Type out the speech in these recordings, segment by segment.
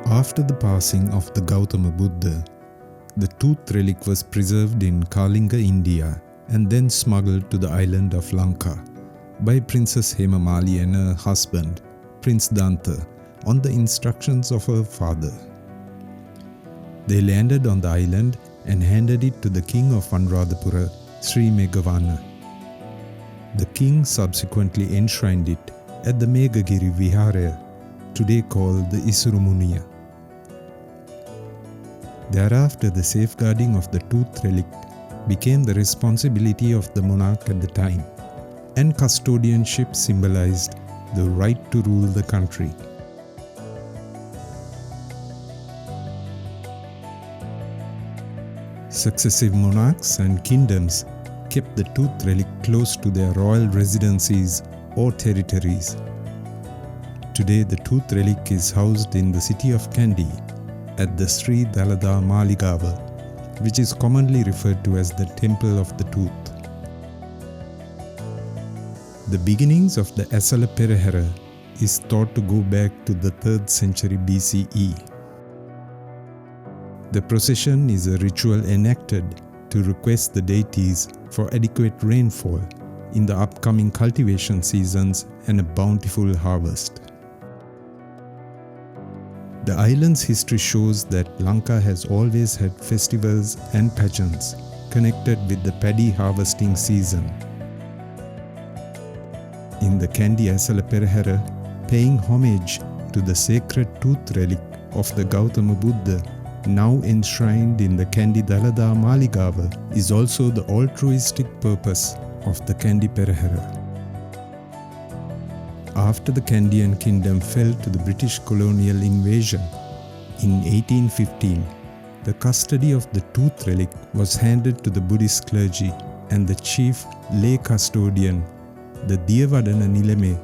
After the passing of the Gautama Buddha, the Tooth Relic was preserved in Kalinga, India, and then smuggled to the island of Lanka by Princess Hemamali and her husband, Prince Danta, on the instructions of her father. They landed on the island and handed it to the king of Anuradhapura, Sri Meghavana. The king subsequently enshrined it at the Megagiri Vihara, today called the Isurumuniya. Thereafter, the safeguarding of the Tooth Relic became the responsibility of the monarch at the time, and custodianship symbolized the right to rule the country. Successive monarchs and kingdoms kept the Tooth Relic close to their royal residencies or territories. Today, the Tooth Relic is housed in the city of Kandy at the Sri Dalada Maligawa, which is commonly referred to as the Temple of the Tooth. The beginnings of the Esala Perahera is thought to go back to the 3rd century BCE. The procession is a ritual enacted to request the deities for adequate rainfall in the upcoming cultivation seasons and a bountiful harvest. The island's history shows that Lanka has always had festivals and pageants connected with the paddy harvesting season. In the Kandy Esala Perahera, paying homage to the sacred Tooth Relic of the Gautama Buddha, now enshrined in the Kandy Dalada Maligawa, is also the altruistic purpose of the Kandy Perahera. After the Kandian kingdom fell to the British colonial invasion in 1815, the custody of the Tooth Relic was handed to the Buddhist clergy, and the chief lay custodian, the Diyavadana Nilame,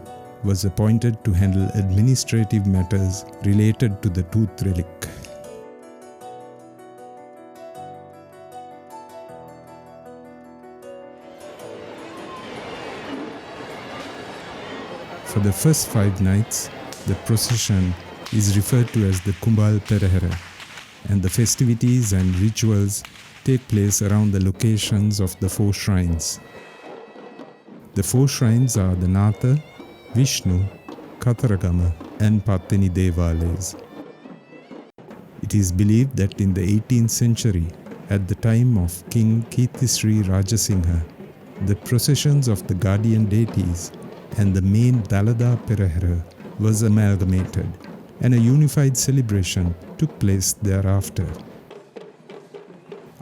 was appointed to handle administrative matters related to the Tooth Relic. For the first 5 nights, the procession is referred to as the Kumbal Perahera, and the festivities and rituals take place around the locations of the 4 shrines. The 4 shrines are the Natha, Vishnu, Katharagama and Pattini Devalayas. It is believed that in the 18th century, at the time of King Kirtisri Rajasingha, the processions of the guardian deities and the main Dalada Perahera was amalgamated, and a unified celebration took place thereafter.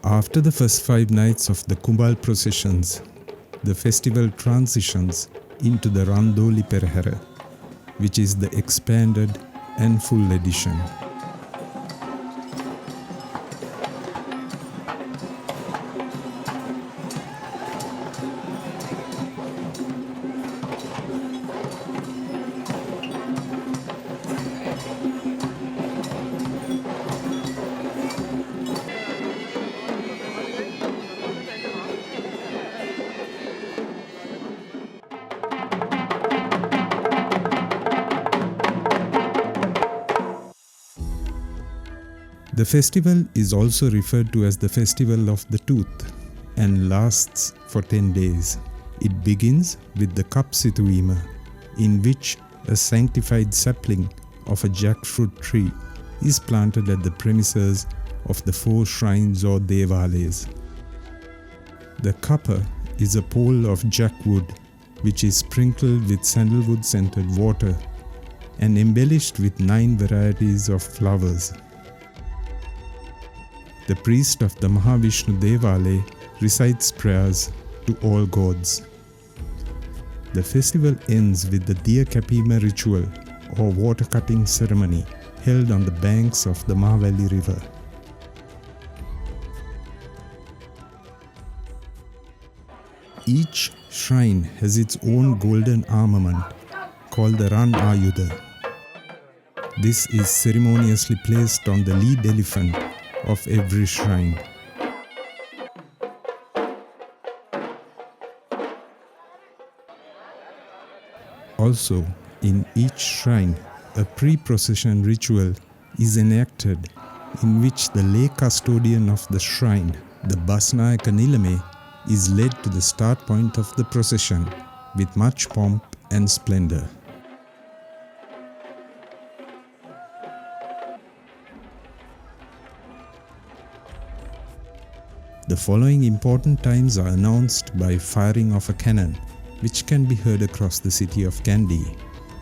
After the first 5 nights of the Kumbal processions, the festival transitions into the Randoli Perahera, which is the expanded and full edition. The festival is also referred to as the Festival of the Tooth and lasts for 10 days. It begins with the Kapsituima, in which a sanctified sapling of a jackfruit tree is planted at the premises of the 4 shrines or devalayas. The Kappa is a pole of jackwood which is sprinkled with sandalwood scented water and embellished with 9 varieties of flowers. The priest of the Mahavishnu Devalaya recites prayers to all gods. The festival ends with the Diya Kapima ritual or water cutting ceremony held on the banks of the Mahavali river. Each shrine has its own golden armament called the Ran Ayudha. This is ceremoniously placed on the lead elephant of every shrine. Also, in each shrine, a pre-procession ritual is enacted, in which the lay custodian of the shrine, the Basnayaka Nilame, is led to the start point of the procession with much pomp and splendor. The following important times are announced by firing of a cannon, which can be heard across the city of Kandy.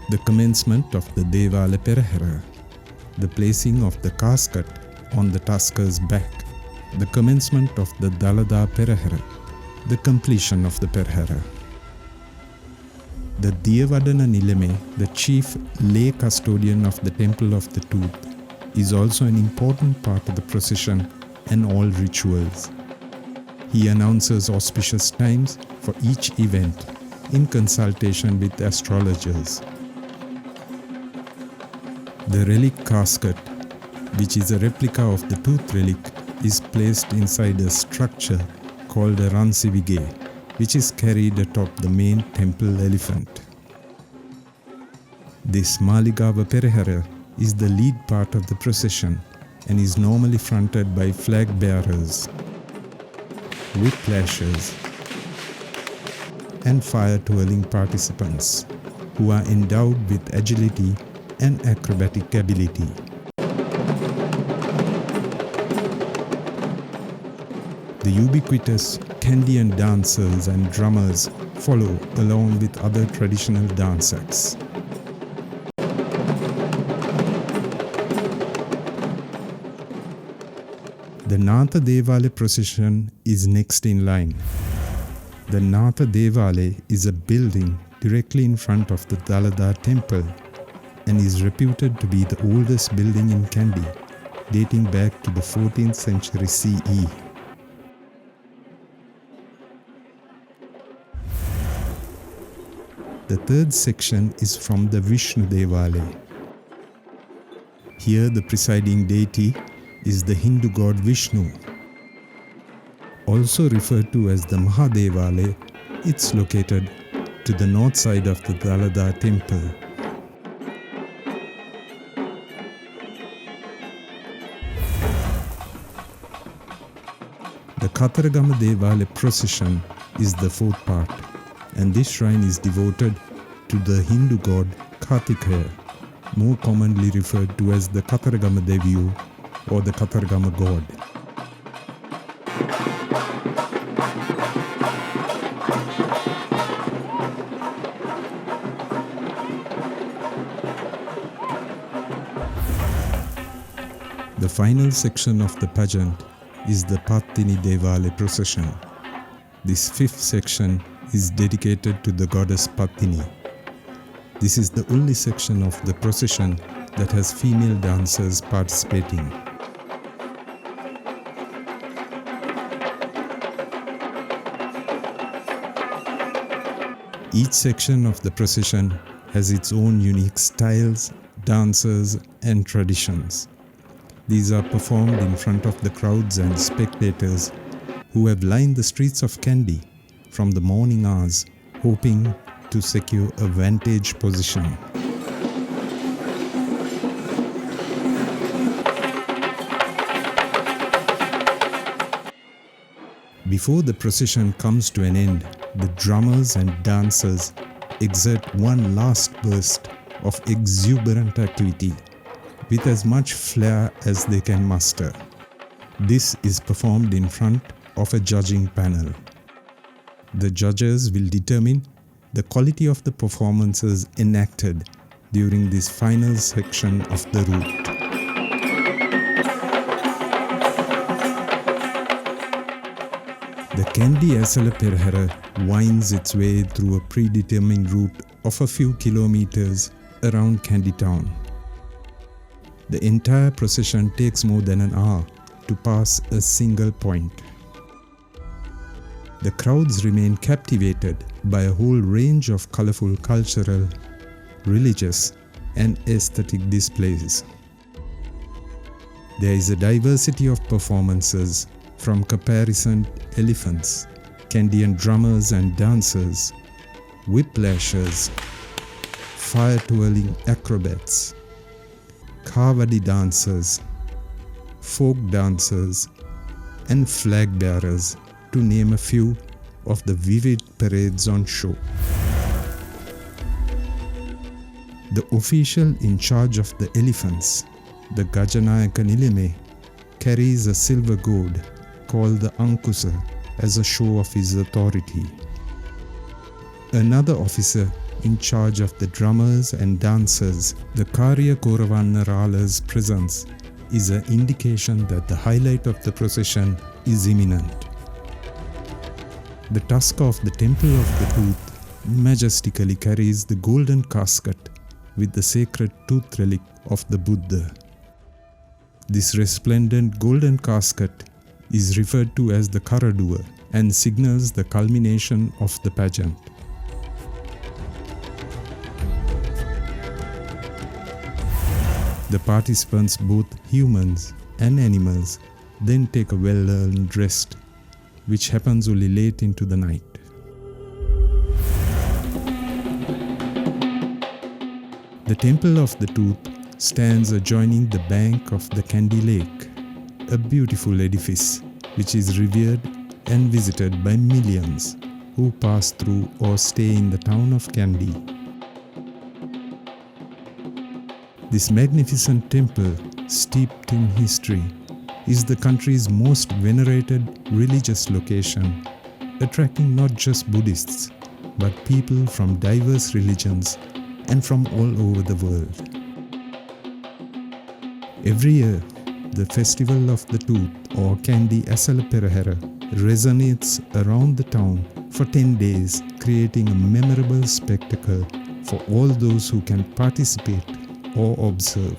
The commencement of the Devala Perahera, the placing of the casket on the tusker's back, the commencement of the Dalada Perahera, the completion of the Perahera. The Diyavadana Nilame, the chief lay custodian of the Temple of the Tooth, is also an important part of the procession and all rituals. He announces auspicious times for each event in consultation with astrologers. The relic casket, which is a replica of the Tooth Relic, is placed inside a structure called a ransivige, which is carried atop the main temple elephant. This Maligawa Perahera is the lead part of the procession and is normally fronted by flag bearers, whiplashers, and fire-twirling participants who are endowed with agility and acrobatic ability. The ubiquitous Kandian dancers and drummers follow along with other traditional dance acts. The Natha Devale procession is next in line. The Natha Devale is a building directly in front of the Dalada temple and is reputed to be the oldest building in Kandy, dating back to the 14th century CE. The third section is from the Vishnu Devale. Here the presiding deity is the Hindu god Vishnu. Also referred to as the Mahadevale, it's located to the north side of the Dalada temple. The Kataragama Devale procession is the fourth part, and this shrine is devoted to the Hindu god Kartikeya, more commonly referred to as the Kataragama Deviyu or the Kataragama god. The final section of the pageant is the Pattini Devale procession. This fifth section is dedicated to the goddess Pattini. This is the only section of the procession that has female dancers participating. Each section of the procession has its own unique styles, dances, and traditions. These are performed in front of the crowds and spectators who have lined the streets of Kandy from the morning hours, hoping to secure a vantage position. Before the procession comes to an end, the drummers and dancers exert one last burst of exuberant activity with as much flair as they can muster. This is performed in front of a judging panel. The judges will determine the quality of the performances enacted during this final section of the route. The Kandy Esala Perahera winds its way through a predetermined route of a few kilometers around Kandy town. The entire procession takes more than an hour to pass a single point. The crowds remain captivated by a whole range of colorful cultural, religious, and aesthetic displays. There is a diversity of performances from caparisoned elephants, Kandian drummers and dancers, whiplashers, fire-twirling acrobats, kawadi dancers, folk dancers, and flag bearers, to name a few of the vivid parades on show. The official in charge of the elephants, the Gajanayaka Nileme, carries a silver gourd called the Ankusa as a show of his authority. Another officer in charge of the drummers and dancers, the Karya Koravanarala's presence is an indication that the highlight of the procession is imminent. The tusker of the Temple of the Tooth majestically carries the golden casket with the sacred Tooth Relic of the Buddha. This resplendent golden casket is referred to as the Karadua and signals the culmination of the pageant. The participants, both humans and animals, then take a well-earned rest, which happens only late into the night. The Temple of the Tooth stands adjoining the bank of the Kandy Lake, a beautiful edifice which is revered and visited by millions who pass through or stay in the town of Kandy. This magnificent temple, steeped in history, is the country's most venerated religious location, attracting not just Buddhists, but people from diverse religions and from all over the world. Every year, the Festival of the Tooth, or Kandy Esala Perahera, resonates around the town for 10 days, creating a memorable spectacle for all those who can participate or observe.